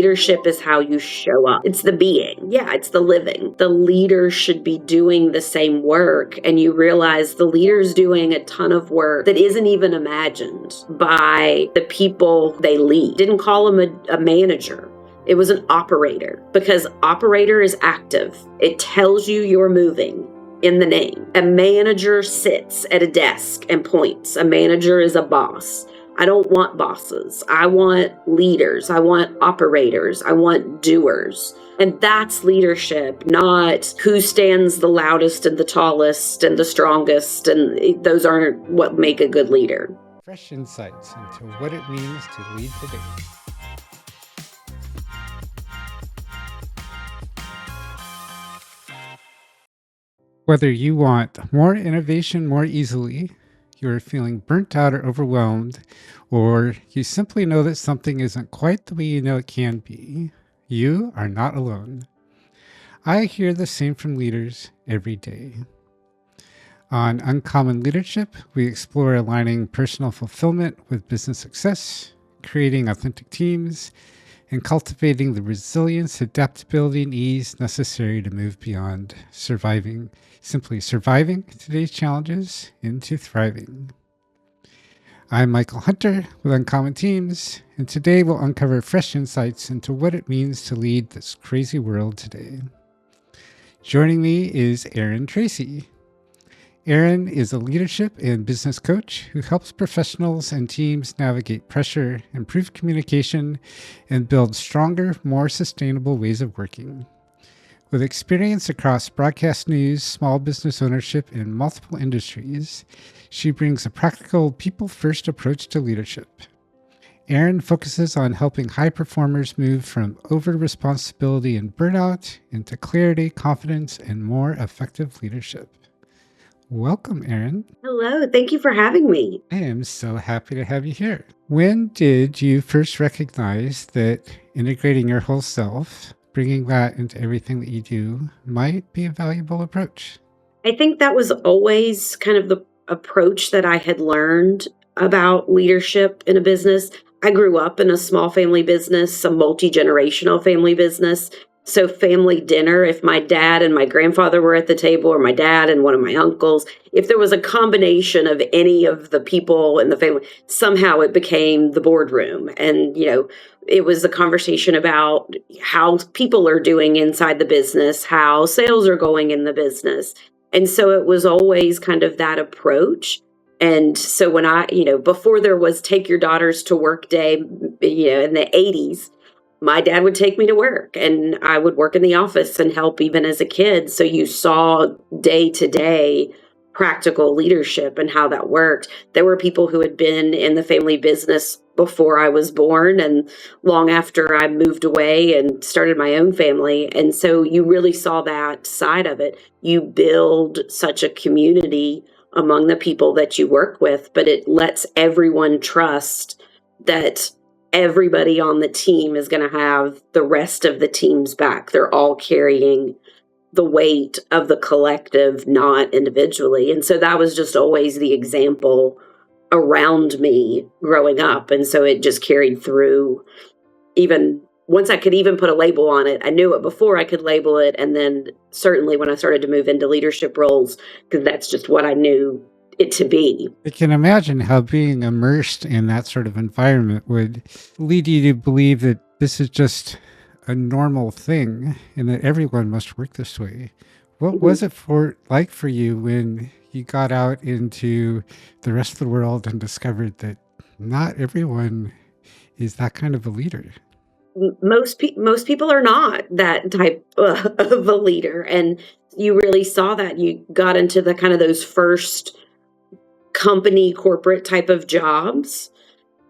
leadership is how you show up. It's the being. Yeah, it's the living. The leader should be doing the same work. And you realize the leader's doing a ton of work that isn't even imagined by the people they lead. Didn't call him a manager. It was an operator, because operator is active. It tells you you're moving in the name. A manager sits at a desk and points. A manager is a boss. I don't want bosses. I want leaders. I want operators. I want doers. And that's leadership, not who stands the loudest and the tallest and the strongest. And those aren't what make a good leader. Fresh insights into what it means to lead today. Whether you want more innovation more easily, you're feeling burnt out or overwhelmed, or you simply know that something isn't quite the way you know it can be, you are not alone. I hear the same from leaders every day. On Uncommon Leadership, we explore aligning personal fulfillment with business success, creating authentic teams, and cultivating the resilience, adaptability, and ease necessary to move beyond simply surviving today's challenges into thriving. I'm Michael Hunter with Uncommon Teams, and today we'll uncover fresh insights into what it means to lead this crazy world today. Joining me is Erin Treacy. Erin is a leadership and business coach who helps professionals and teams navigate pressure, improve communication, and build stronger, more sustainable ways of working. With experience across broadcast news, small business ownership, and multiple industries, she brings a practical, people-first approach to leadership. Erin focuses on helping high performers move from over-responsibility and burnout into clarity, confidence, and more effective leadership. Welcome, Erin. Hello. Thank you for having me. I am so happy to have you here. When did you first recognize that integrating your whole self, bringing that into everything that you do, might be a valuable approach? I think that was always kind of the approach that I had learned about leadership in a business. I grew up in a small family business, a multi-generational family business. So family dinner, if my dad and my grandfather were at the table, or my dad and one of my uncles, if there was a combination of any of the people in the family, somehow it became the boardroom. And, it was a conversation about how people are doing inside the business, how sales are going in the business. And so it was always kind of that approach. And so when before there was take your daughters to work day, in the 80s, my dad would take me to work and I would work in the office and help even as a kid. So you saw day to day practical leadership and how that worked. There were people who had been in the family business before I was born and long after I moved away and started my own family. And so you really saw that side of it. You build such a community among the people that you work with, but it lets everyone trust that everybody on the team is going to have the rest of the team's back. They're all carrying the weight of the collective, not individually. And so that was just always the example around me growing up. And so it just carried through. Even once I could even put a label on it, I knew it before I could label it. And then certainly when I started to move into leadership roles, because that's just what I knew it to be. I can imagine how being immersed in that sort of environment would lead you to believe that this is just a normal thing and that everyone must work this way. What was it like for you when you got out into the rest of the world and discovered that not everyone is that kind of a leader? Most people are not that type of a leader. And you really saw that. You got into the kind of those first company corporate type of jobs.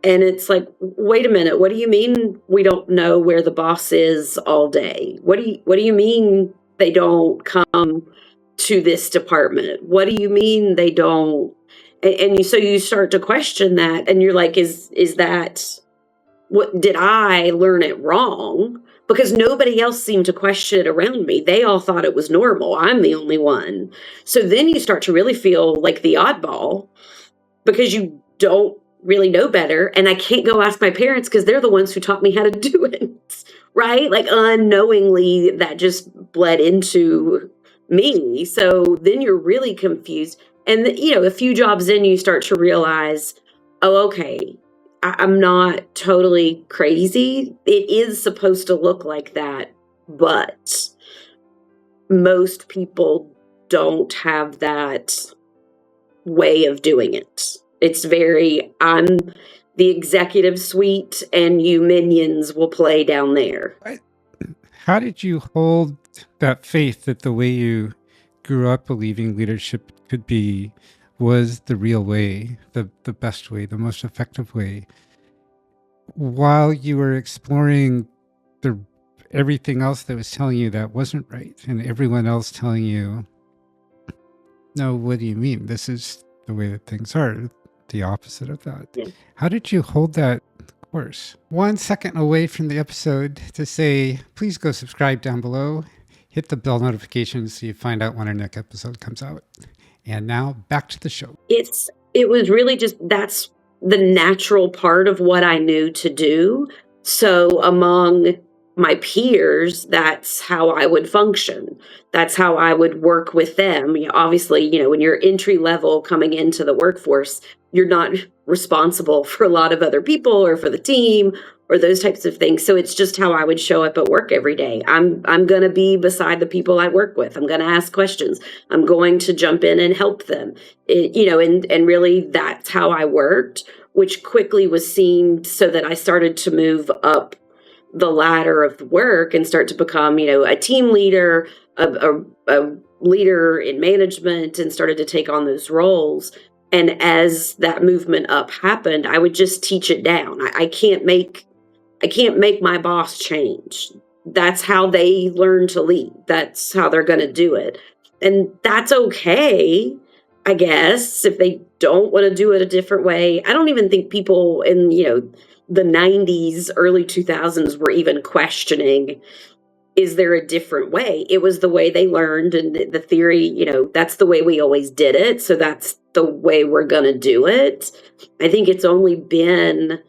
And it's like, wait a minute, what do you mean we don't know where the boss is all day? What do you mean they don't come to this department? What do you mean they don't? So you start to question that and you're like, is that what, did I learn it wrong? Because nobody else seemed to question it around me. They all thought it was normal. I'm the only one. So then you start to really feel like the oddball because you don't really know better. And I can't go ask my parents because they're the ones who taught me how to do it. right? Like unknowingly, that just bled into me. So then you're really confused. And, a few jobs in, you start to realize, oh, okay, I'm not totally crazy. It is supposed to look like that, but most people don't have that way of doing it. It's very, I'm the executive suite and you minions will play down there. How did you hold that faith that the way you grew up believing leadership could be was the real way, the best way, the most effective way, while you were exploring the everything else that was telling you that wasn't right, and everyone else telling you, no, what do you mean? This is the way that things are, the opposite of that. Yeah. How did you hold that course? 1 second away from the episode to say, please go subscribe down below, hit the bell notifications so you find out when our next episode comes out. And now back to the show. It was really just, that's the natural part of what I knew to do. So among my peers, that's how I would function. That's how I would work with them. Obviously, when you're entry level coming into the workforce, you're not responsible for a lot of other people or for the team or those types of things. So it's just how I would show up at work every day. I'm going to be beside the people I work with. I'm going to ask questions. I'm going to jump in and help them. And really that's how I worked, which quickly was seen so that I started to move up the ladder of work and start to become, a team leader, a leader in management, and started to take on those roles. And as that movement up happened, I would just teach it down. I can't make my boss change. That's how they learn to lead. That's how they're going to do it. And that's okay, I guess, if they don't want to do it a different way. I don't even think people in, the 90s, early 2000s were even questioning, is there a different way? It was the way they learned, and the theory, that's the way we always did it. So that's the way we're going to do it. I think it's only been,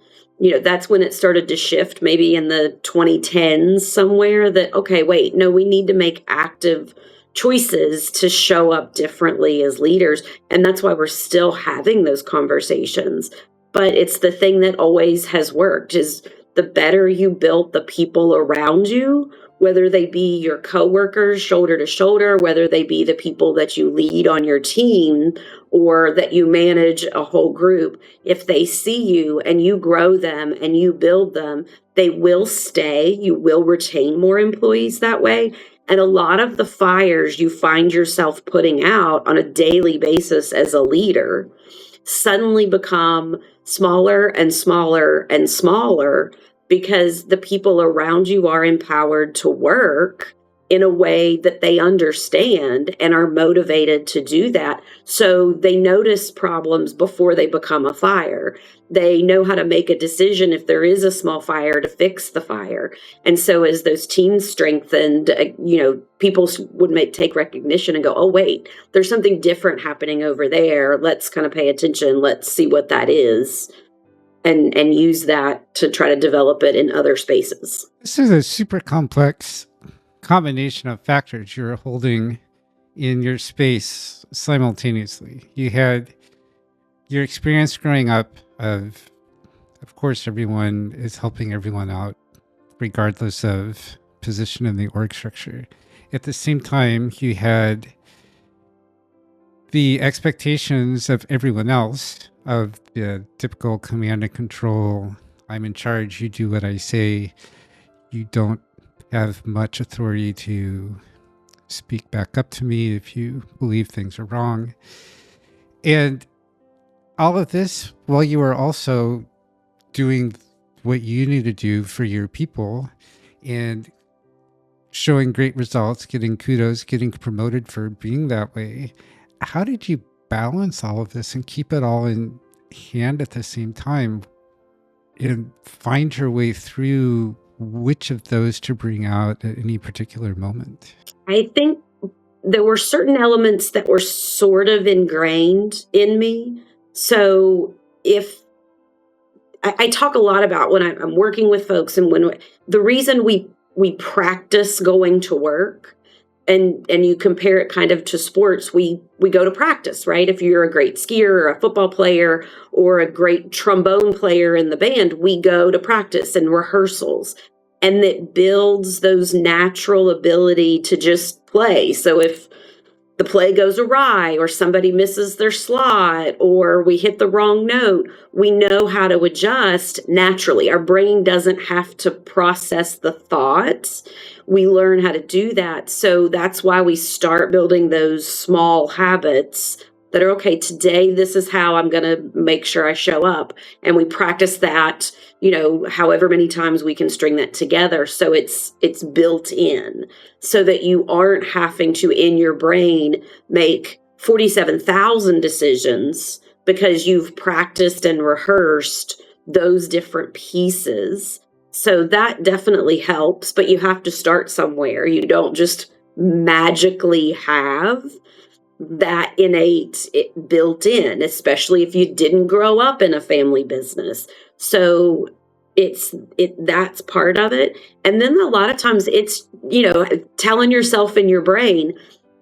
that's when it started to shift, maybe in the 2010s somewhere, that, okay, wait, no, we need to make active choices to show up differently as leaders. And that's why we're still having those conversations. But it's the thing that always has worked, is the better you build the people around you, whether they be your coworkers shoulder to shoulder, whether they be the people that you lead on your team or that you manage a whole group, if they see you and you grow them and you build them, they will stay. You will retain more employees that way. And a lot of the fires you find yourself putting out on a daily basis as a leader suddenly become smaller and smaller and smaller, because the people around you are empowered to work in a way that they understand and are motivated to do that. So they notice problems before they become a fire. They know how to make a decision if there is a small fire to fix the fire. And so as those teams strengthened, people would take recognition and go, oh, wait, there's something different happening over there. Let's kind of pay attention. Let's see what that is. And use that to try to develop it in other spaces. This is a super complex combination of factors you're holding in your space simultaneously. You had your experience growing up of course, everyone is helping everyone out, regardless of position in the org structure. At the same time, you had the expectations of everyone else, of the typical command and control. I'm in charge. You do what I say. You don't have much authority to speak back up to me if you believe things are wrong. And all of this while you are also doing what you need to do for your people and showing great results, getting kudos, getting promoted for being that way. How did you balance all of this and keep it all in hand at the same time and find your way through which of those to bring out at any particular moment? I think there were certain elements that were sort of ingrained in me. So if I talk a lot about when I'm working with folks, and when the reason we we practice going to work, and you compare it kind of to sports. We go to practice, right? If you're a great skier or a football player or a great trombone player in the band, we go to practice and rehearsals, and it builds those natural ability to just play. So if the play goes awry or somebody misses their slot or we hit the wrong note, we know how to adjust naturally. Our brain doesn't have to process the thoughts. We learn how to do that. So that's why we start building those small habits that are, okay, today this is how I'm going to make sure I show up. And we practice that, however many times we can string that together. So it's built in, so that you aren't having to, in your brain, make 47,000 decisions, because you've practiced and rehearsed those different pieces. So that definitely helps, but you have to start somewhere. You don't just magically have that innate built in, especially if you didn't grow up in a family business. So that's part of it. And then a lot of times it's, telling yourself in your brain,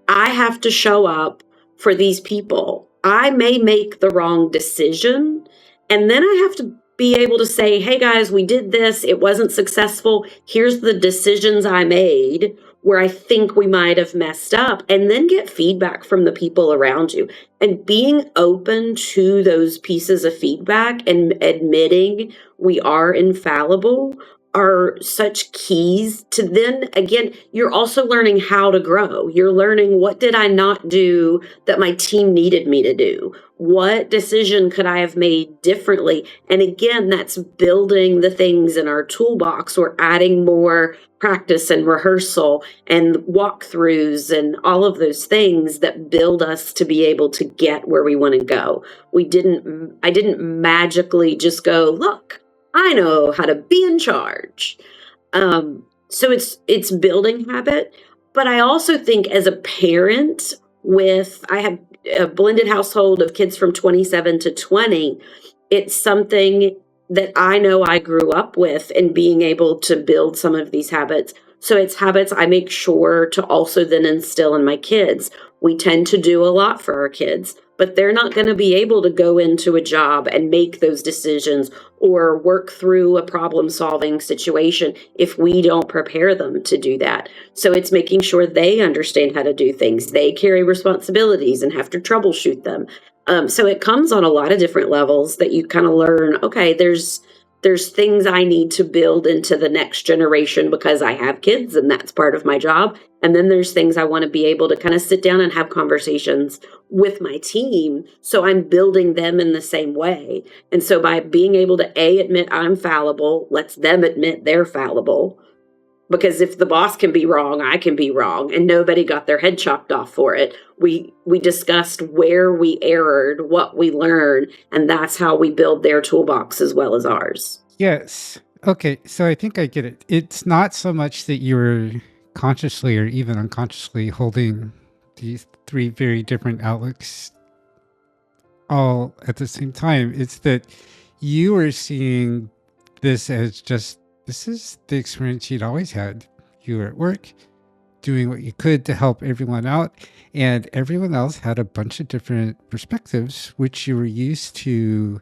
I have to show up for these people. I may make the wrong decision, and then I have to be able to say, hey guys, we did this. It wasn't successful. Here's the decisions I made where I think we might have messed up, and then get feedback from the people around you. And being open to those pieces of feedback and admitting we are infallible are such keys to, then again, you're also learning how to grow. You're learning, what did I not do that my team needed me to do? What decision could I have made differently? And again, that's building the things in our toolbox. We're adding more practice and rehearsal and walkthroughs and all of those things that build us to be able to get where we want to go. I didn't magically just go, look, I know how to be in charge. So it's building habit. But I also think, as a parent, I have a blended household of kids from 27 to 20. It's something that I know I grew up with, and being able to build some of these habits. So it's habits I make sure to also then instill in my kids. We tend to do a lot for our kids, but they're not going to be able to go into a job and make those decisions or work through a problem-solving situation if we don't prepare them to do that. So it's making sure they understand how to do things. They carry responsibilities and have to troubleshoot them. So it comes on a lot of different levels that you kind of learn, okay, there's things I need to build into the next generation because I have kids and that's part of my job. And then there's things I want to be able to kind of sit down and have conversations with my team, so I'm building them in the same way. And so by being able to admit I'm fallible, lets them admit they're fallible. Because if the boss can be wrong, I can be wrong, and nobody got their head chopped off for it. We discussed where we erred, what we learned, and that's how we build their toolbox as well as ours. Yes. Okay, so I think I get it. It's not so much that you're consciously or even unconsciously holding these three very different outlooks all at the same time. It's that you are seeing this as just, this is the experience you'd always had. You were at work doing what you could to help everyone out, and everyone else had a bunch of different perspectives, which you were used to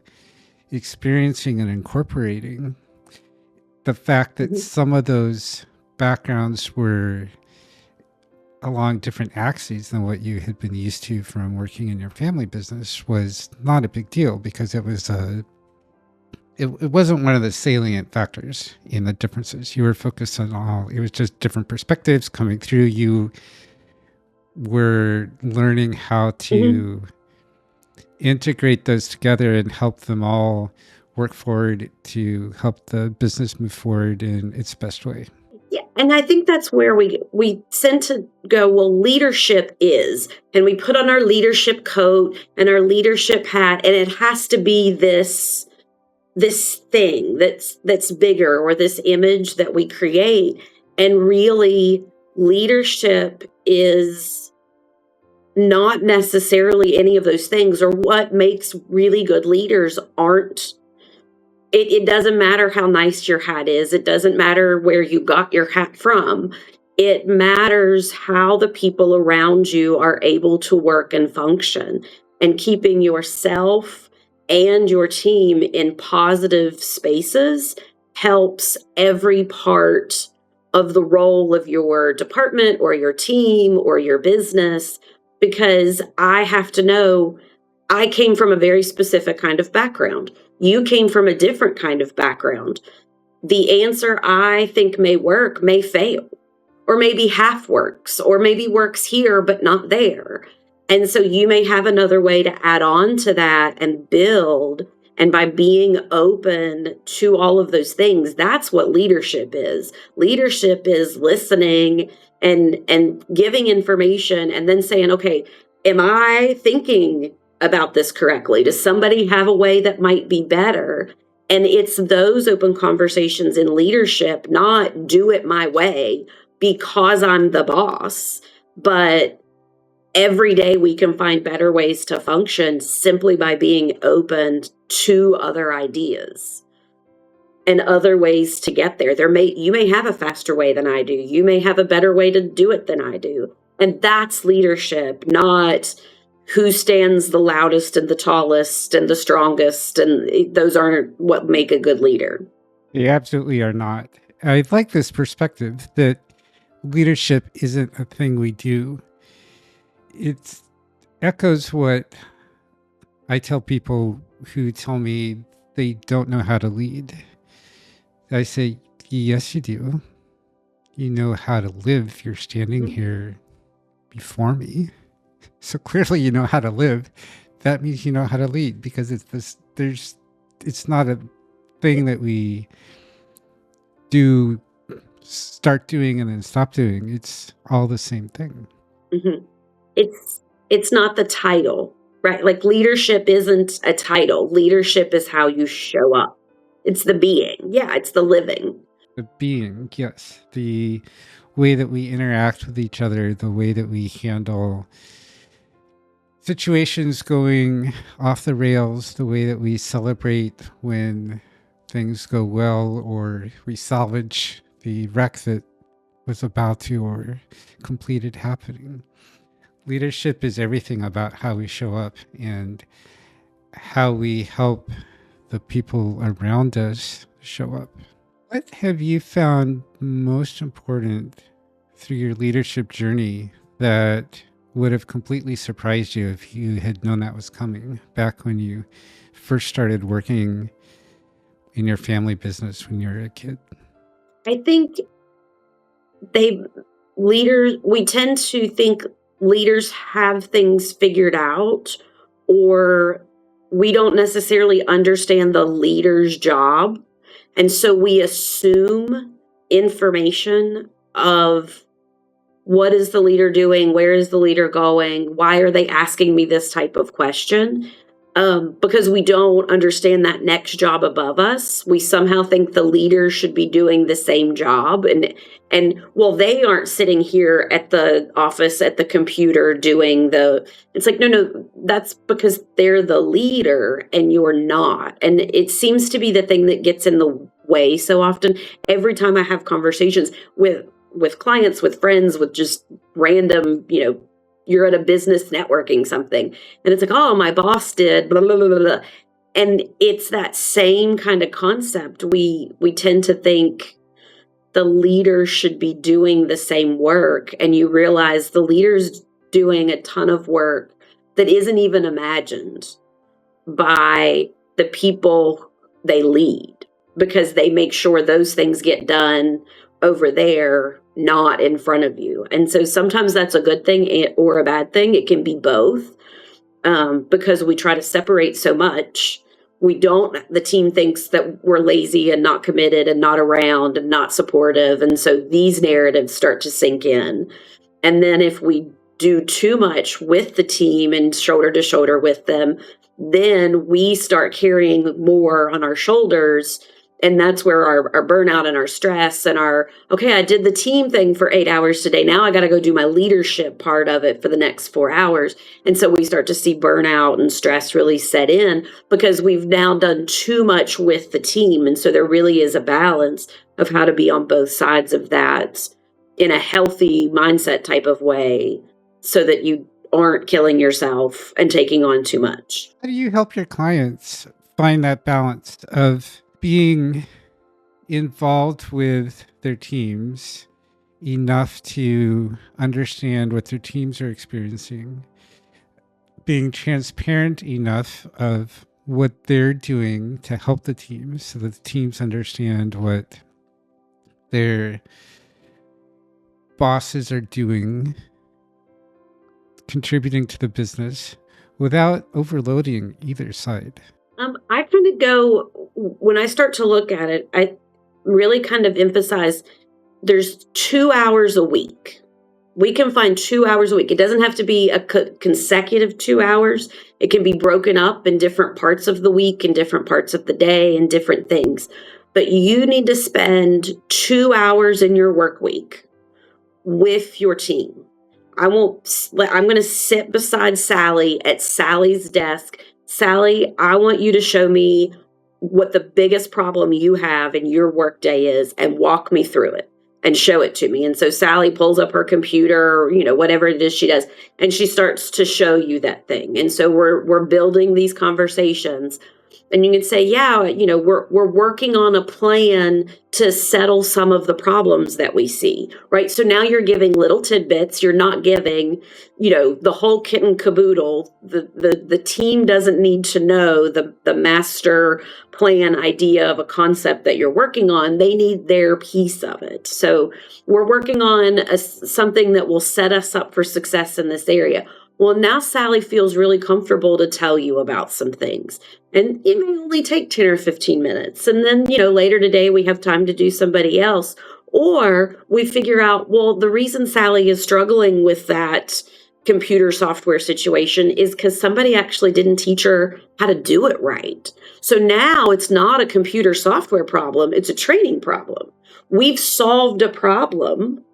experiencing and incorporating. The fact that some of those backgrounds were along different axes than what you had been used to from working in your family business was not a big deal, because it was it wasn't one of the salient factors in the differences. You were focused on all, it was just different perspectives coming through. You were learning how to integrate those together and help them all work forward to help the business move forward in its best way. Yeah, and I think that's where we tend to go, well, leadership is, and we put on our leadership coat and our leadership hat, and it has to be this thing that's bigger, or this image that we create. And really, leadership is not necessarily any of those things, or what makes really good leaders aren't it doesn't matter how nice your hat is. It doesn't matter where you got your hat from. It matters how the people around you are able to work and function, and keeping yourself and your team in positive spaces helps every part of the role of your department or your team or your business, because I have to know I came from a very specific kind of background. You came from a different kind of background. The answer I think may work may fail, or maybe half works, or maybe works here but not there. And so you may have another way to add on to that and build. And by being open to all of those things, that's what leadership is. Leadership is listening and giving information and then saying, okay, am I thinking about this correctly? Does somebody have a way that might be better? And it's those open conversations in leadership, not do it my way because I'm the boss, but every day we can find better ways to function simply by being open to other ideas and other ways to get there. You may have a faster way than I do. You may have a better way to do it than I do. And that's leadership, not who stands the loudest and the tallest and the strongest. And those aren't what make a good leader. They absolutely are not. I like this perspective that leadership isn't a thing we do. It echoes what I tell people who tell me they don't know how to lead. I say, yes, you do. You know how to live. You're standing here before me. So clearly you know how to live. That means you know how to lead, because it's not a thing that we start doing and then stop doing. It's all the same thing. Mm-hmm. It's not the title, right? Like leadership isn't a title. Leadership is how you show up. It's the being. Yeah, it's the living. The being, yes. The way that we interact with each other, the way that we handle situations going off the rails, the way that we celebrate when things go well, or we salvage the wreck that was about to or completed happening. Leadership is everything about how we show up and how we help the people around us show up. What have you found most important through your leadership journey that would have completely surprised you if you had known that was coming back when you first started working in your family business when you were a kid? I think we tend to think leaders have things figured out, or we don't necessarily understand the leader's job. And so we assume information of what is the leader doing? Where is the leader going? Why are they asking me this type of question? Because we don't understand that next job above us. We somehow think the leader should be doing the same job. And well, they aren't sitting here at the office at the computer doing it's like, no, that's because they're the leader and you're not. And it seems to be the thing that gets in the way so often. Every time I have conversations with clients, with friends, with just random, you're at a business networking something, and it's like, oh, my boss did blah, blah, blah, blah. And it's that same kind of concept. We tend to think the leader should be doing the same work, and you realize the leader's doing a ton of work that isn't even imagined by the people they lead, because they make sure those things get done over there, not in front of you. And so sometimes that's a good thing or a bad thing. It can be both, because we try to separate so much. The team thinks that we're lazy and not committed and not around and not supportive. And so these narratives start to sink in. And then if we do too much with the team and shoulder to shoulder with them, then we start carrying more on our shoulders And that's where our burnout and our stress and okay, I did the team thing for 8 hours today. Now I got to go do my leadership part of it for the next 4 hours. And so we start to see burnout and stress really set in because we've now done too much with the team. And so there really is a balance of how to be on both sides of that in a healthy mindset type of way so that you aren't killing yourself and taking on too much. How do you help your clients find that balance of being involved with their teams enough to understand what their teams are experiencing, being transparent enough of what they're doing to help the teams so that the teams understand what their bosses are doing, contributing to the business without overloading either side? I kind of go, when I start to look at it, I really kind of emphasize there's 2 hours a week. We can find 2 hours a week. It doesn't have to be a consecutive 2 hours. It can be broken up in different parts of the week and different parts of the day and different things. But you need to spend 2 hours in your work week with your team. I'm going to sit beside Sally at Sally's desk. Sally, I want you to show me what the biggest problem you have in your workday is and walk me through it and show it to me. And so Sally pulls up her computer, or, whatever it is she does, and she starts to show you that thing. And so we're building these conversations. And you can say, yeah, we're working on a plan to settle some of the problems that we see, right? So now you're giving little tidbits. You're not giving, the whole kit and caboodle. The team doesn't need to know the master plan idea of a concept that you're working on. They need their piece of it. So we're working on something that will set us up for success in this area. Well, now Sally feels really comfortable to tell you about some things. And it may only take 10 or 15 minutes. And then, later today we have time to do somebody else. Or we figure out, well, the reason Sally is struggling with that computer software situation is because somebody actually didn't teach her how to do it right. So now it's not a computer software problem, it's a training problem. We've solved a problem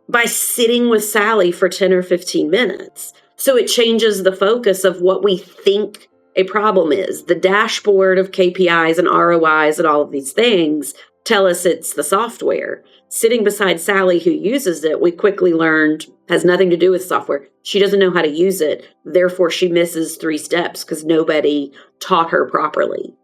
by sitting with Sally for 10 or 15 minutes. So it changes the focus of what we think a problem is. The dashboard of KPIs and ROIs and all of these things tell us it's the software. Sitting beside Sally, who uses it, we quickly learned has nothing to do with software. She doesn't know how to use it. Therefore, she misses 3 steps because nobody taught her properly.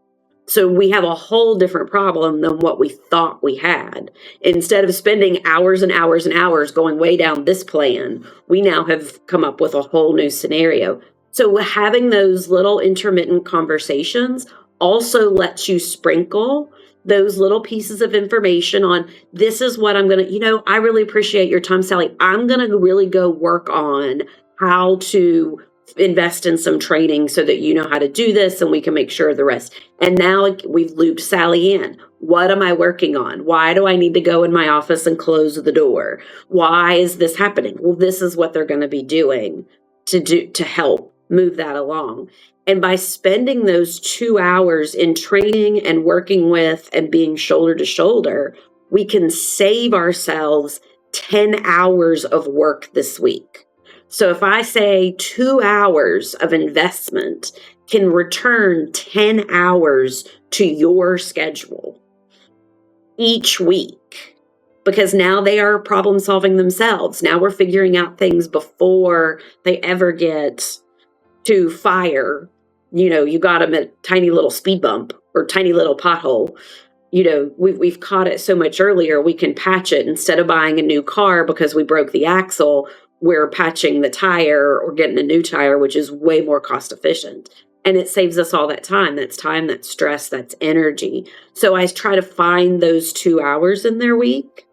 So we have a whole different problem than what we thought we had. Instead of spending hours and hours and hours going way down this plan, we now have come up with a whole new scenario. So having those little intermittent conversations also lets you sprinkle those little pieces of information on, this is what I'm going to, I really appreciate your time, Sally. I'm going to really go work on how to invest in some training so that you know how to do this and we can make sure of the rest. And now we've looped Sally in. What am I working on? Why do I need to go in my office and close the door? Why is this happening? Well, this is what they're going to be doing to help move that along. And by spending those 2 hours in training and working with and being shoulder to shoulder, we can save ourselves 10 hours of work this week. So if I say 2 hours of investment can return 10 hours to your schedule each week, because now they are problem solving themselves. Now we're figuring out things before they ever get to fire. You got them at a tiny little speed bump or tiny little pothole. We've caught it so much earlier. We can patch it instead of buying a new car because we broke the axle. We're patching the tire or getting a new tire, which is way more cost efficient. And it saves us all that time. That's time, that's stress, that's energy. So I try to find those 2 hours in their week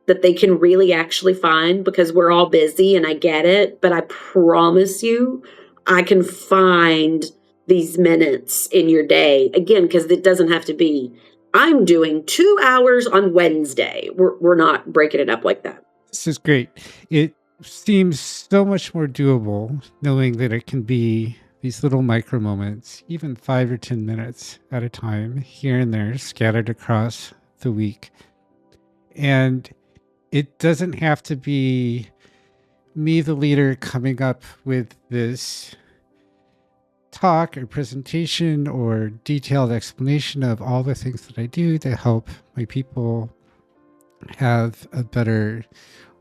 that they can really actually find, because we're all busy and I get it. But I promise you, I can find these minutes in your day. Again, because it doesn't have to be, I'm doing 2 hours on Wednesday. We're not breaking it up like that. This is great. It seems so much more doable knowing that it can be these little micro moments, even 5 or 10 minutes at a time, here and there, scattered across the week. And it doesn't have to be me, the leader, coming up with this talk or presentation or detailed explanation of all the things that I do to help my people have a better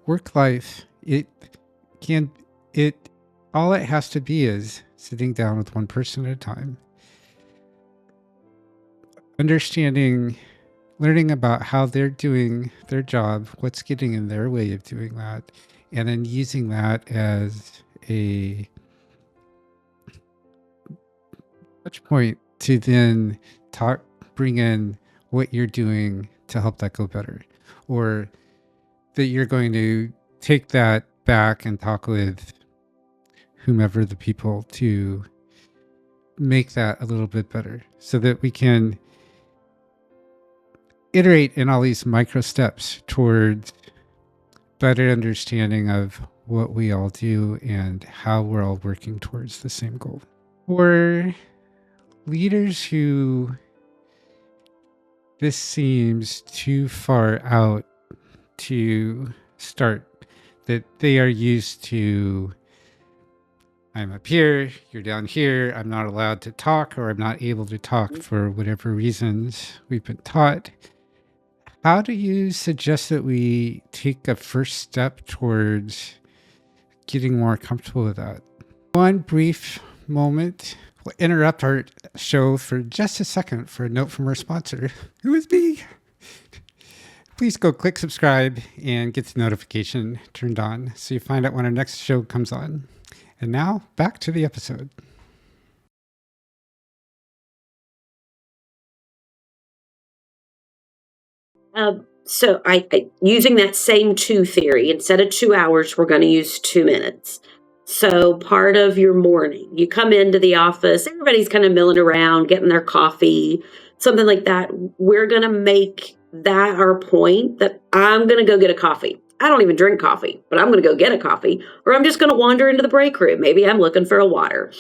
work life. All it has to be is sitting down with one person at a time, learning about how they're doing their job, what's getting in their way of doing that, and then using that as a touch point to then bring in what you're doing to help that go better, or that you're going to take that back and talk with whomever the people to make that a little bit better, so that we can iterate in all these micro steps towards better understanding of what we all do and how we're all working towards the same goal. For leaders who this seems too far out to start, that they are used to, I'm up here, you're down here, I'm not allowed to talk, or I'm not able to talk for whatever reasons we've been taught. How do you suggest that we take a first step towards getting more comfortable with that? One brief moment. We'll interrupt our show for just a second for a note from our sponsor, who is me. Please go click subscribe and get the notification turned on so you find out when our next show comes on. And now, back to the episode. So I using that same 2 theory, instead of 2 hours, we're going to use 2 minutes. So part of your morning, you come into the office, everybody's kind of milling around, getting their coffee, something like that. We're going to make that our point, that I'm going to go get a coffee. I don't even drink coffee, but I'm going to go get a coffee, or I'm just going to wander into the break room. Maybe I'm looking for a water.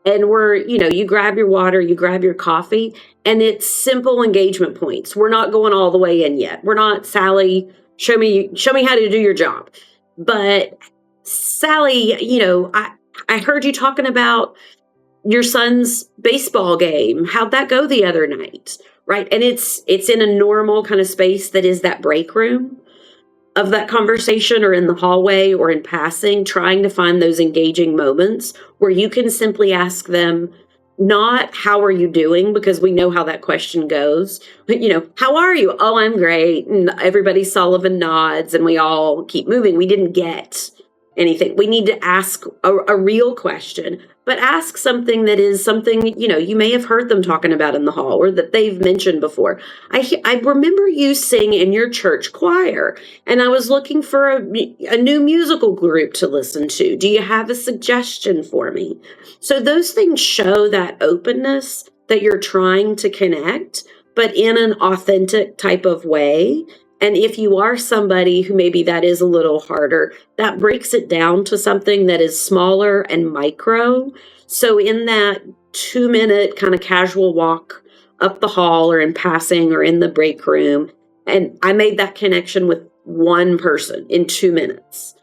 And you grab your water, you grab your coffee, and it's simple engagement points. We're not going all the way in yet. We're not, Sally, show me how to do your job. But Sally, I heard you talking about your son's baseball game. How'd that go the other night? Right. And it's in a normal kind of space that is that break room of that conversation, or in the hallway or in passing, trying to find those engaging moments where you can simply ask them, not how are you doing, because we know how that question goes, but how are you? Oh, I'm great. And everybody Sullivan nods and we all keep moving. We didn't get anything. We need to ask a real question, but ask something that is something, you may have heard them talking about in the hall, or that they've mentioned before. I remember you sing in your church choir, and I was looking for a new musical group to listen to. Do you have a suggestion for me? So those things show that openness, that you're trying to connect, but in an authentic type of way. And if you are somebody who maybe that is a little harder, that breaks it down to something that is smaller and micro. So in that 2-minute kind of casual walk up the hall, or in passing, or in the break room, and I made that connection with one person in 2 minutes.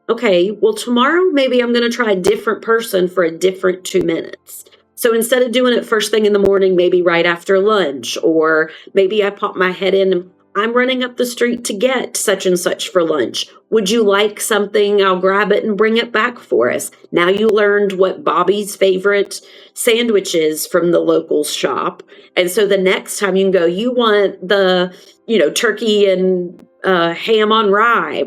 Okay, well, tomorrow maybe I'm going to try a different person for a different 2 minutes. So instead of doing it first thing in the morning, maybe right after lunch, or maybe I pop my head in and I'm running up the street to get such and such for lunch. Would you like something? I'll grab it and bring it back for us. Now you learned what Bobby's favorite sandwich is from the local shop. And so the next time you can go, you want the, turkey and ham on rye.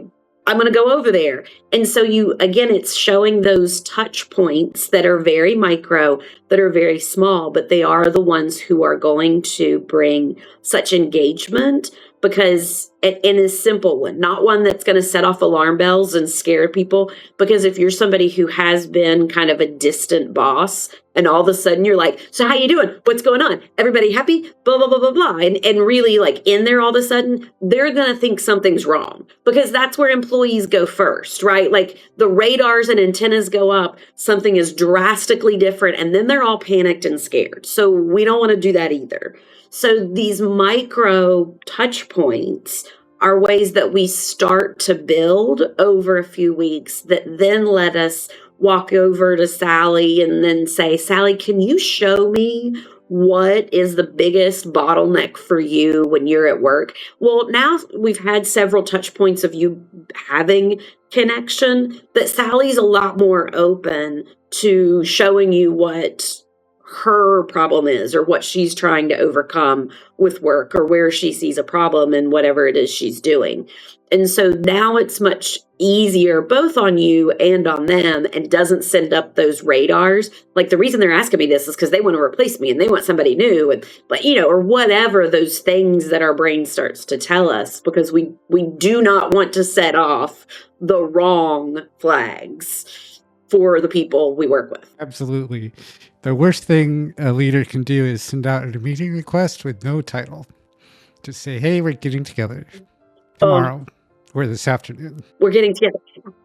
I'm going to go over there. And so it's showing those touch points that are very micro, that are very small, but they are the ones who are going to bring such engagement, because in a simple one, not one that's going to set off alarm bells and scare people. Because if you're somebody who has been kind of a distant boss And all of a sudden you're like, so how you doing? What's going on? Everybody happy? Blah, blah, blah, blah, blah. And really like in there all of a sudden, they're going to think something's wrong because that's where employees go first, right? Like the radars and antennas go up, something is drastically different. And then they're all panicked and scared. So we don't want to do that either. So these micro touch points are ways that we start to build over a few weeks that then let us walk over to Sally and then say, Sally, can you show me what is the biggest bottleneck for you when you're at work? Well, now we've had several touch points of you having connection, that Sally's a lot more open to showing you what her problem is or what she's trying to overcome with work or where she sees a problem in whatever it is she's doing. And so now it's much easier both on you and on them and doesn't send up those radars. Like the reason they're asking me this is because they want to replace me and they want somebody new and but or whatever those things that our brain starts to tell us, because we do not want to set off the wrong flags for the people we work with. Absolutely. The worst thing a leader can do is send out a meeting request with no title. Just say, hey, we're getting together tomorrow or this afternoon. We're getting together.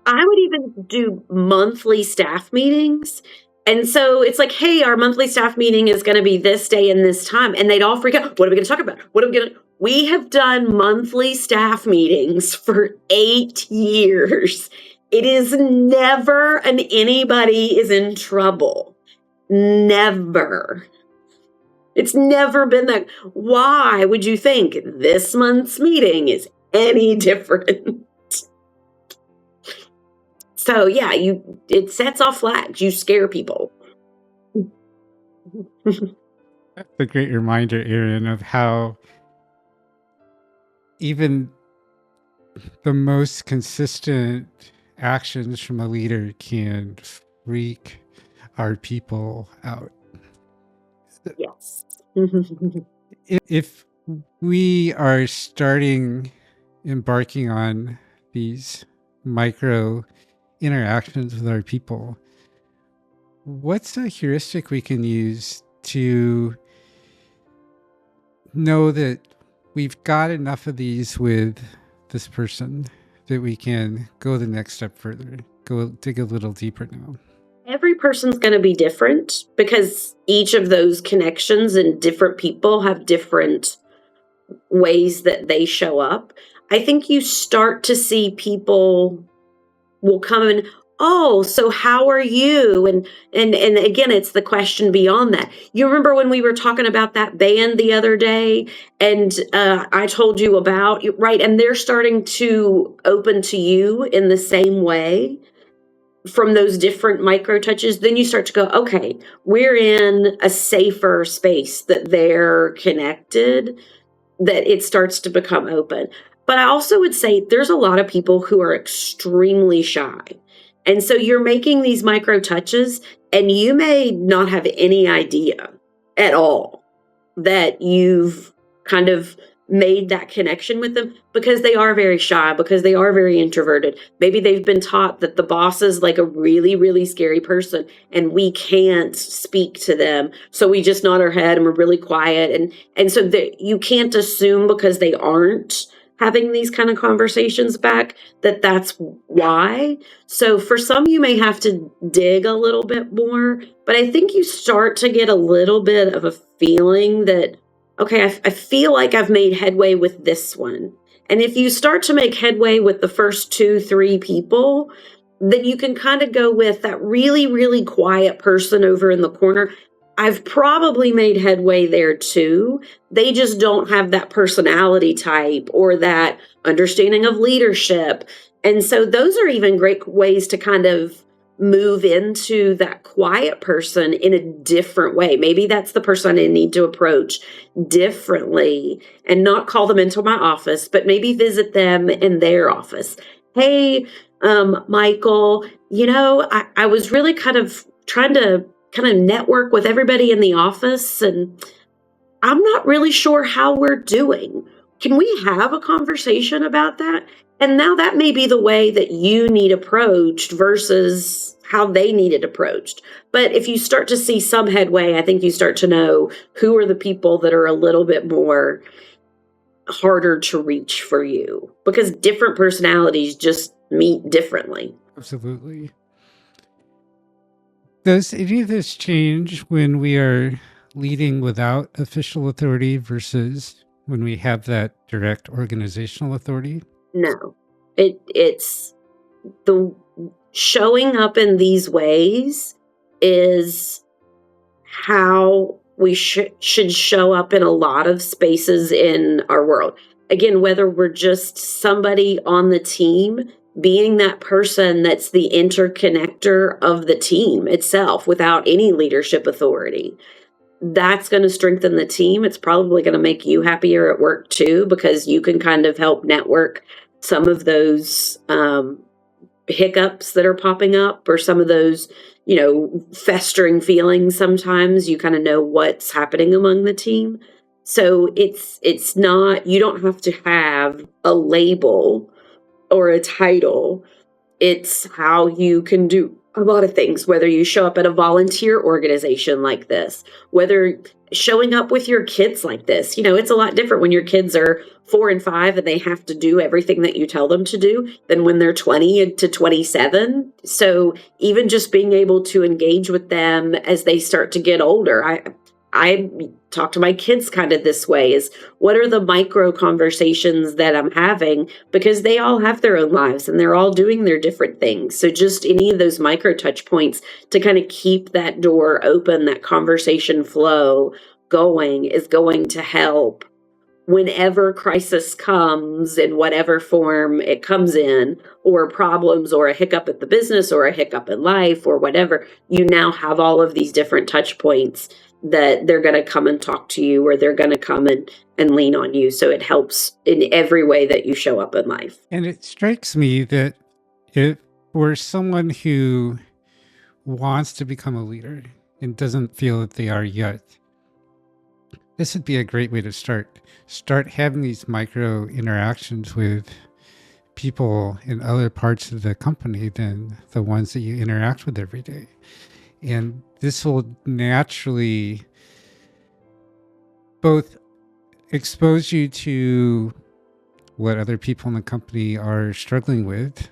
I would even do monthly staff meetings. And so it's like, hey, our monthly staff meeting is going to be this day and this time. And they'd all freak out. What are we going to talk about? We have done monthly staff meetings for 8 years. It is never an anybody is in trouble. Never. It's never been that. Why would you think this month's meeting is any different? So yeah, it sets off flags. You scare people. That's a great reminder, Erin, of how even the most consistent actions from a leader can freak our people out. Yes. If we are embarking on these micro interactions with our people, what's a heuristic we can use to know that we've got enough of these with this person that we can go the next step further, go dig a little deeper now? Every person's going to be different because each of those connections and different people have different ways that they show up. I think you start to see people will come in, oh, so how are you? And again, it's the question beyond that. You remember when we were talking about that band the other day and I told you about, right? And they're starting to open to you in the same way from those different micro touches. Then you start to go, okay, we're in a safer space that they're connected, that it starts to become open. But I also would say there's a lot of people who are extremely shy. And so you're making these micro touches and you may not have any idea at all that you've kind of made that connection with them because they are very shy, because they are very introverted. Maybe they've been taught that the boss is like a really, really scary person and we can't speak to them. So we just nod our head and we're really quiet. And so you can't assume because they aren't having these kind of conversations back that's why. So for some, you may have to dig a little bit more, but I think you start to get a little bit of a feeling that, okay, I feel like I've made headway with this one. And if you start to make headway with the first 2-3 people, then you can kind of go with that really, really quiet person over in the corner. I've probably made headway there too. They just don't have that personality type or that understanding of leadership. And so those are even great ways to kind of move into that quiet person in a different way. Maybe that's the person I need to approach differently and not call them into my office, but maybe visit them in their office. Hey, Michael, I was really kind of trying to network with everybody in the office and I'm not really sure how we're doing. can we have a conversation about that? And now that may be the way that you need approached versus how they need it approached. But if you start to see some headway, I think you start to know who are the people that are a little bit more harder to reach for you, because different personalities just meet differently. Absolutely. Does any of this change when we are leading without official authority versus when we have that direct organizational authority? No, it's the showing up in these ways is how we should show up in a lot of spaces in our world. Again, whether we're just somebody on the team, being that person that's the interconnector of the team itself without any leadership authority, that's going to strengthen the team. It's probably going to make you happier at work too, because you can kind of help network some of those hiccups that are popping up, or some of those, festering feelings. Sometimes you kind of know what's happening among the team. So it's not, you don't have to have a label or a title. It's how you can do a lot of things, whether you show up at a volunteer organization like this, whether showing up with your kids like this. It's a lot different when your kids are 4 and 5 and they have to do everything that you tell them to do than when they're 20 to 27. So even just being able to engage with them as they start to get older, I talk to my kids kind of this way: is what are the micro conversations that I'm having, because they all have their own lives and they're all doing their different things. So just any of those micro touch points to kind of keep that door open, that conversation flow going, is going to help whenever crisis comes, in whatever form it comes in, or problems, or a hiccup at the business, or a hiccup in life, or whatever. You now have all of these different touch points that they're going to come and talk to you, or they're going to come and lean on you. So it helps in every way that you show up in life. And it strikes me that if we're someone who wants to become a leader and doesn't feel that they are yet, this would be a great way to start having these micro interactions with people in other parts of the company than the ones that you interact with every day. And this will naturally both expose you to what other people in the company are struggling with,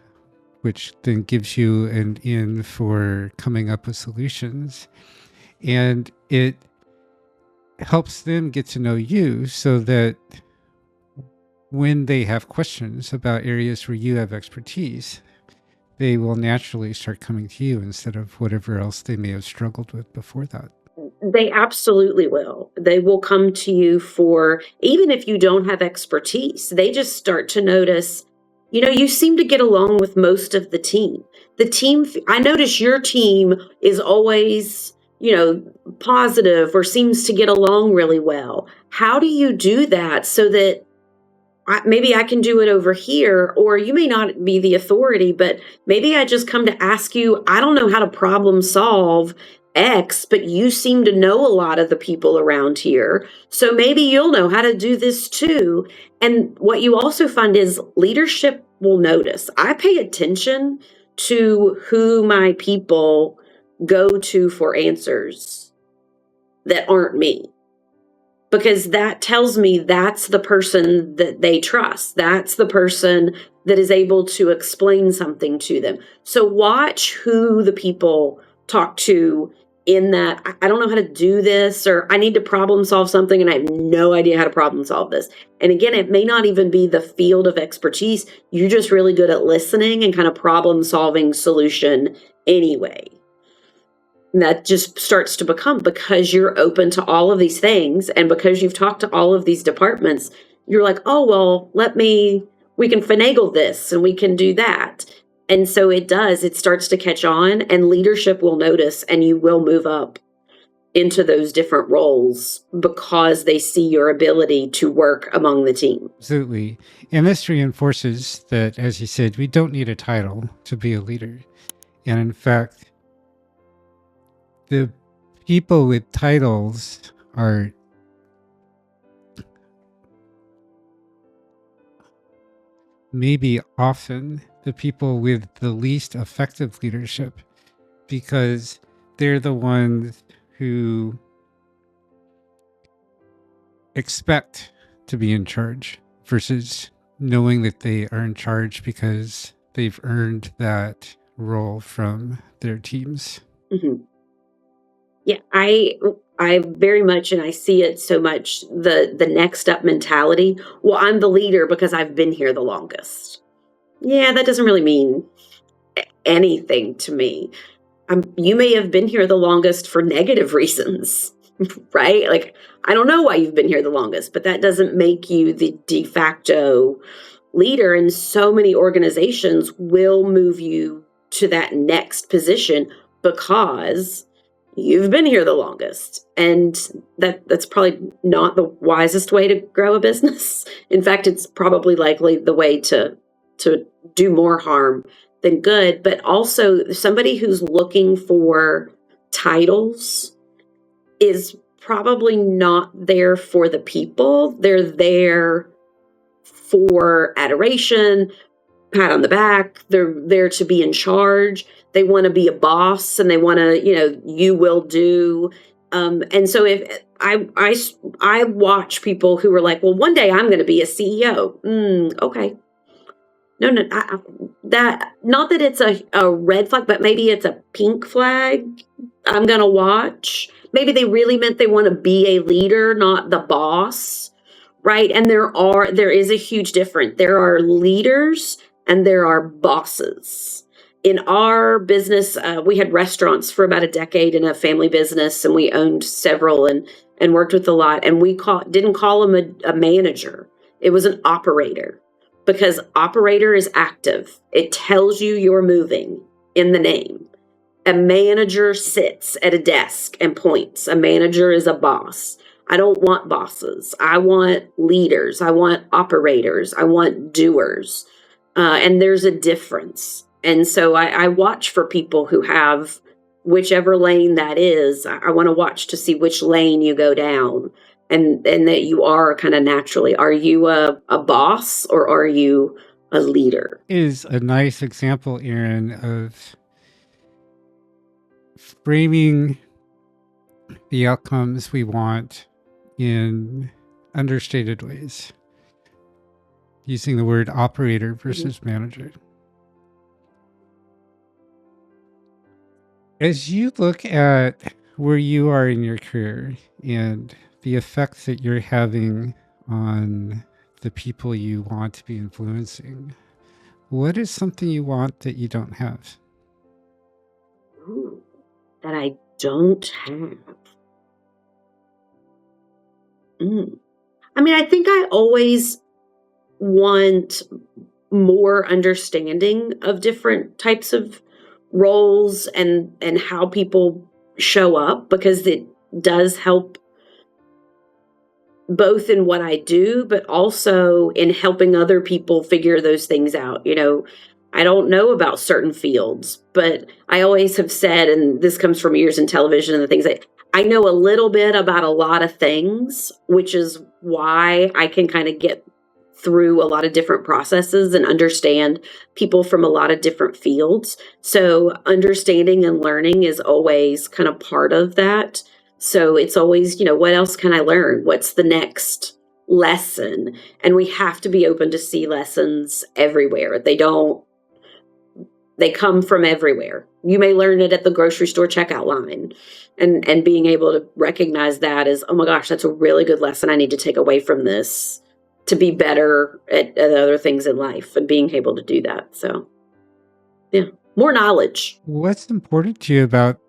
which then gives you an in for coming up with solutions. And it helps them get to know you, so that when they have questions about areas where you have expertise, they will naturally start coming to you instead of whatever else they may have struggled with before that. They absolutely will. They will come to you for, even if you don't have expertise, they just start to notice, you seem to get along with most of the team. I notice your team is always, positive, or seems to get along really well. How do you do that so that maybe I can do it over here? Or you may not be the authority, but maybe I just come to ask you, I don't know how to problem solve X, but you seem to know a lot of the people around here. So maybe you'll know how to do this too. And what you also find is leadership will notice. I pay attention to who my people go to for answers that aren't me, because that tells me that's the person that they trust. That's the person that is able to explain something to them. So watch who the people talk to in that, I don't know how to do this, or I need to problem solve something and I have no idea how to problem solve this. And again, it may not even be the field of expertise. You're just really good at listening and kind of problem solving solution anyway. And that just starts to become, because you're open to all of these things, and because you've talked to all of these departments, you're like, oh, well, we can finagle this and we can do that. And so it starts to catch on, and leadership will notice, and you will move up into those different roles because they see your ability to work among the team. Absolutely. And this reinforces that, as you said, we don't need a title to be a leader. And in fact, the people with titles are maybe often the people with the least effective leadership, because they're the ones who expect to be in charge versus knowing that they are in charge because they've earned that role from their teams. Mhm. Yeah, I very much, and I see it so much, the next up mentality. Well, I'm the leader because I've been here the longest. Yeah, that doesn't really mean anything to me. You may have been here the longest for negative reasons, right? Like, I don't know why you've been here the longest, but that doesn't make you the de facto leader. And so many organizations will move you to that next position because you've been here the longest. And that's probably not the wisest way to grow a business. In fact, it's probably likely the way to do more harm than good. But also, somebody who's looking for titles is probably not there for the people. They're there for adoration, pat on the back. They're there to be in charge. They want to be a boss, and they want to, you will do. And so if I watch people who are like, well, one day I'm going to be a CEO. Okay. No, that, not that it's a red flag, but maybe it's a pink flag. I'm going to watch. Maybe they really meant they want to be a leader, not the boss, right? And there is a huge difference. There are leaders and there are bosses. In our business, we had restaurants for about a decade in a family business, and we owned several and worked with a lot. And we didn't call him a manager. It was an operator. Because operator is active. It tells you you're moving in the name. A manager sits at a desk and points. A manager is a boss. I don't want bosses. I want leaders. I want operators. I want doers. And there's a difference. And so I watch for people who have whichever lane that is. I want to watch to see which lane you go down. And that you are kind of naturally. Are you a boss or are you a leader? Is a nice example, Erin, of framing the outcomes we want in understated ways, using the word operator versus manager. As you look at where you are in your career and the effects that you're having on the people you want to be influencing, what is something you want that you don't have? Ooh, that I don't have. I mean, I think I always want more understanding of different types of roles and how people show up, because it does help both in what I do, but also in helping other people figure those things out. I don't know about certain fields, but I always have said, and this comes from years in television and the things that I know a little bit about a lot of things, which is why I can kind of get through a lot of different processes and understand people from a lot of different fields. So understanding and learning is always kind of part of that. So it's always, what else can I learn? What's the next lesson? And we have to be open to see lessons everywhere. They come from everywhere. You may learn it at the grocery store checkout line, and being able to recognize that as, oh my gosh, that's a really good lesson I need to take away from this to be better at other things in life, and being able to do that. So yeah, more knowledge. What's important to you about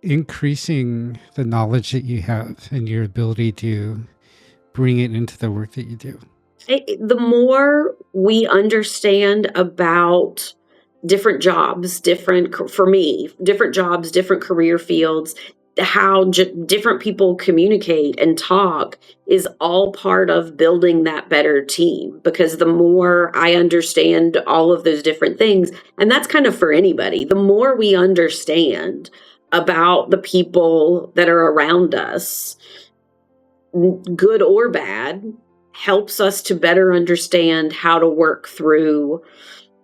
increasing the knowledge that you have and your ability to bring it into the work that you do? The more we understand about different jobs, different jobs, different career fields, how different people communicate and talk is all part of building that better team. Because the more I understand all of those different things, and that's kind of for anybody, the more we understand about the people that are around us, good or bad, helps us to better understand how to work through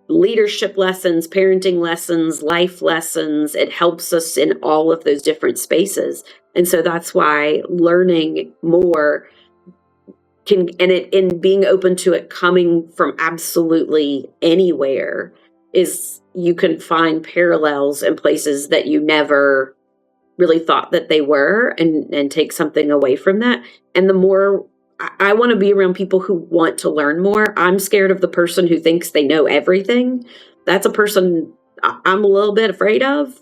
leadership lessons, parenting lessons, life lessons. It helps us in all of those different spaces. And so that's why learning more and being open to it coming from absolutely anywhere is, you can find parallels in places that you never really thought that they were, and take something away from that. And the more I want to be around people who want to learn more. I'm scared of the person who thinks they know everything. That's a person I'm a little bit afraid of,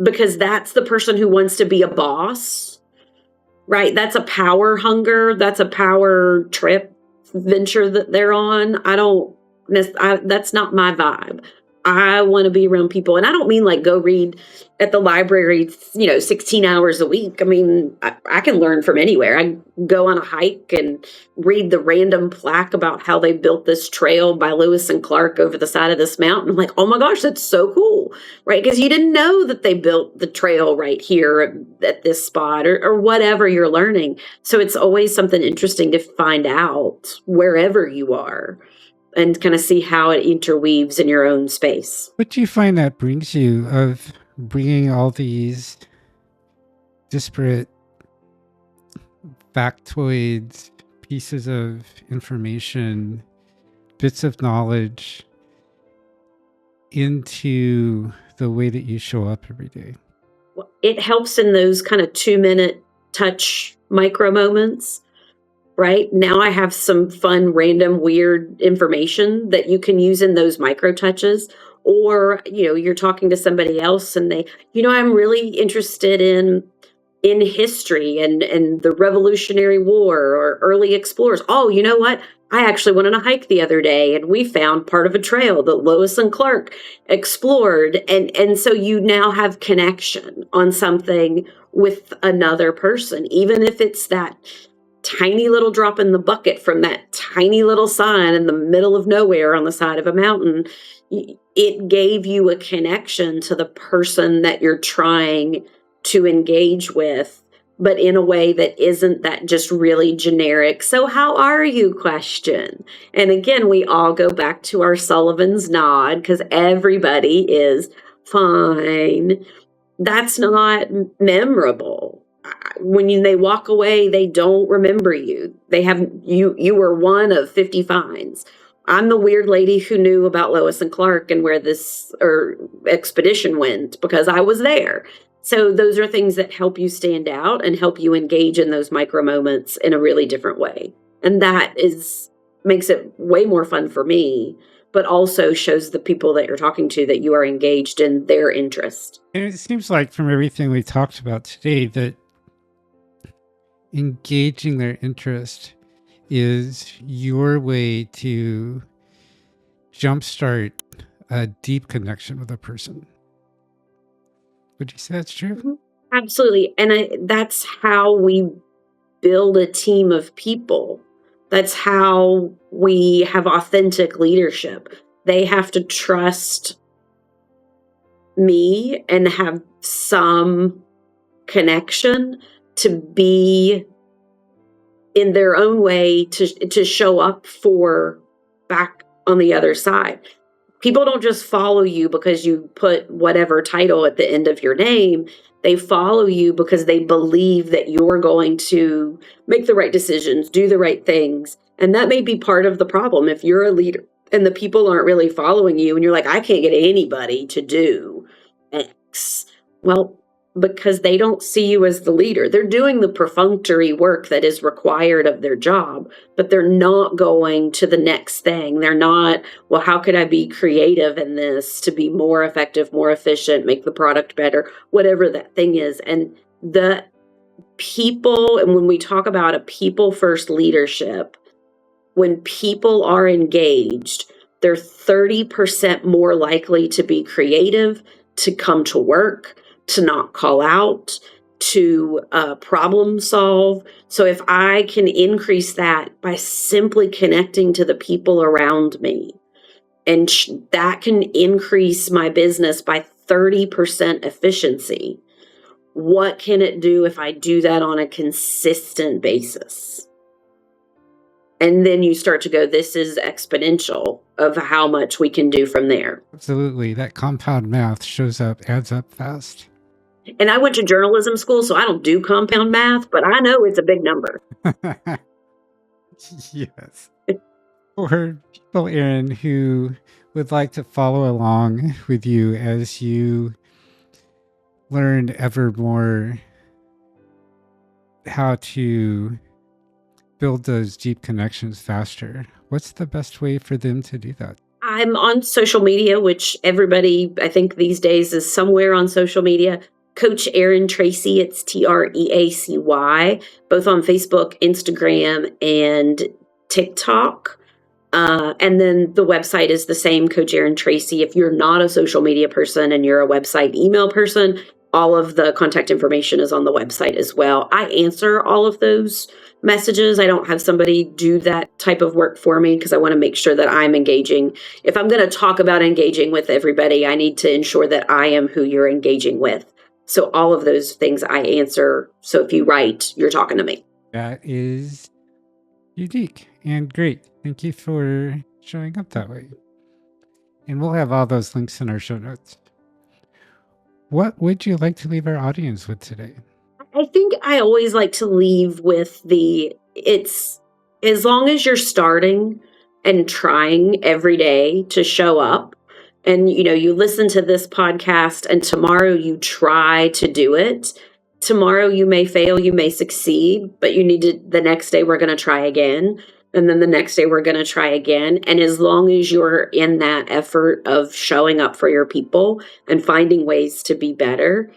because that's the person who wants to be a boss, right? That's a power hunger. That's a power trip venture that they're on. That's not my vibe. I want to be around people. And I don't mean like go read at the library, 16 hours a week. I mean, I can learn from anywhere. I go on a hike and read the random plaque about how they built this trail by Lewis and Clark over the side of this mountain. I'm like, oh my gosh, that's so cool, right? Because you didn't know that they built the trail right here at this spot, or whatever you're learning. So it's always something interesting to find out wherever you are, and kind of see how it interweaves in your own space. What do you find that brings you, of bringing all these disparate factoids, pieces of information, bits of knowledge into the way that you show up every day? It helps in those kind of 2-minute touch micro moments. Right now, I have some fun, random, weird information that you can use in those micro touches. Or, you're talking to somebody else and they, I'm really interested in history and the Revolutionary War or early explorers. Oh, you know what? I actually went on a hike the other day and we found part of a trail that Lewis and Clark explored. And so you now have connection on something with another person, even if it's that tiny little drop in the bucket from that tiny little sign in the middle of nowhere on the side of a mountain. It gave you a connection to the person that you're trying to engage with, but in a way that isn't that just really generic, so how are you question. And again, we all go back to our Sullivan's nod, because everybody is fine. That's not memorable. When they walk away, they don't remember you. You were one of 50 finds. I'm the weird lady who knew about Lois and Clark and where this expedition went, because I was there. So those are things that help you stand out and help you engage in those micro moments in a really different way. And that makes it way more fun for me, but also shows the people that you're talking to that you are engaged in their interest. And it seems like from everything we talked about today that engaging their interest is your way to jumpstart a deep connection with a person. Would you say that's true? Absolutely. And that's how we build a team of people. That's how we have authentic leadership. They have to trust me and have some connection to be in their own way to show up for back on the other side. People don't just follow you because you put whatever title at the end of your name. They follow you because they believe that you're going to make the right decisions, do the right things. And that may be part of the problem. If you're a leader and the people aren't really following you and you're like, I can't get anybody to do X. Well, because they don't see you as the leader. They're doing the perfunctory work that is required of their job, but they're not going to the next thing. They're not, well, how could I be creative in this to be more effective, more efficient, make the product better, whatever that thing is. And the people, and when we talk about a people-first leadership, when people are engaged, they're 30% more likely to be creative, to come to work, to not call out, to problem solve. So if I can increase that by simply connecting to the people around me, and that can increase my business by 30% efficiency, what can it do if I do that on a consistent basis? And then you start to go, this is exponential of how much we can do from there. Absolutely. That compound math shows up, adds up fast. And I went to journalism school, so I don't do compound math, but I know it's a big number. Yes. For people, Erin, who would like to follow along with you as you learn ever more how to build those deep connections faster, what's the best way for them to do that? I'm on social media, which everybody, I think these days, is somewhere on social media. Coach Erin Treacy, it's Treacy, both on Facebook, Instagram, and TikTok. And then the website is the same, Coach Erin Treacy. If you're not a social media person and you're a website email person, all of the contact information is on the website as well. I answer all of those messages. I don't have somebody do that type of work for me because I want to make sure that I'm engaging. If I'm going to talk about engaging with everybody, I need to ensure that I am who you're engaging with. So all of those things I answer. So if you write, you're talking to me. That is unique and great. Thank you for showing up that way. And we'll have all those links in our show notes. What would you like to leave our audience with today? I think I always like to leave with it's as long as you're starting and trying every day to show up and, you listen to this podcast and tomorrow you try to do it. Tomorrow you may fail, you may succeed, but the next day we're going to try again. And then the next day we're going to try again. And as long as you're in that effort of showing up for your people and finding ways to be better,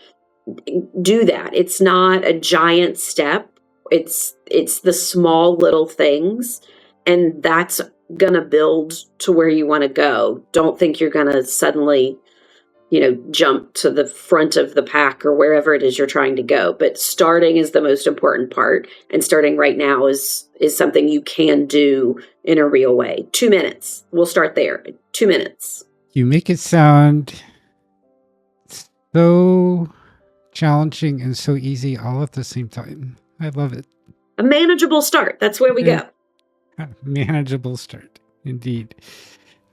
do that. It's not a giant step. It's the small little things. And that's going to build to where you want to go. Don't think you're going to suddenly, jump to the front of the pack or wherever it is you're trying to go. But starting is the most important part. And starting right now is something you can do in a real way. 2 minutes. We'll start there. 2 minutes. You make it sound so challenging and so easy all at the same time. I love it. A manageable start. That's where we go. A manageable start. Indeed.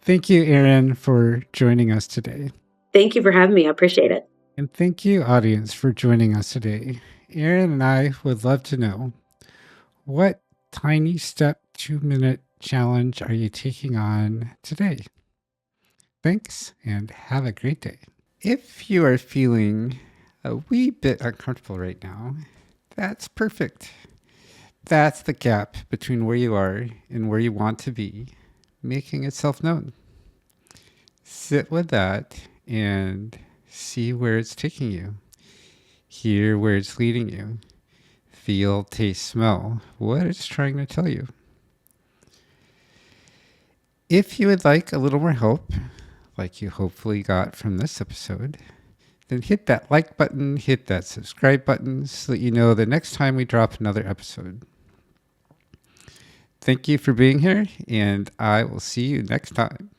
Thank you, Erin, for joining us today. Thank you for having me. I appreciate it. And thank you, audience, for joining us today. Erin and I would love to know, what tiny step 2-minute challenge are you taking on today? Thanks, and have a great day. If you are feeling a wee bit uncomfortable right now, that's perfect. That's the gap between where you are and where you want to be, making itself known. Sit with that and see where it's taking you. Hear where it's leading you. Feel, taste, smell what it's trying to tell you. If you would like a little more help, like you hopefully got from this episode, then hit that like button, hit that subscribe button so that you know the next time we drop another episode. Thank you for being here, and I will see you next time.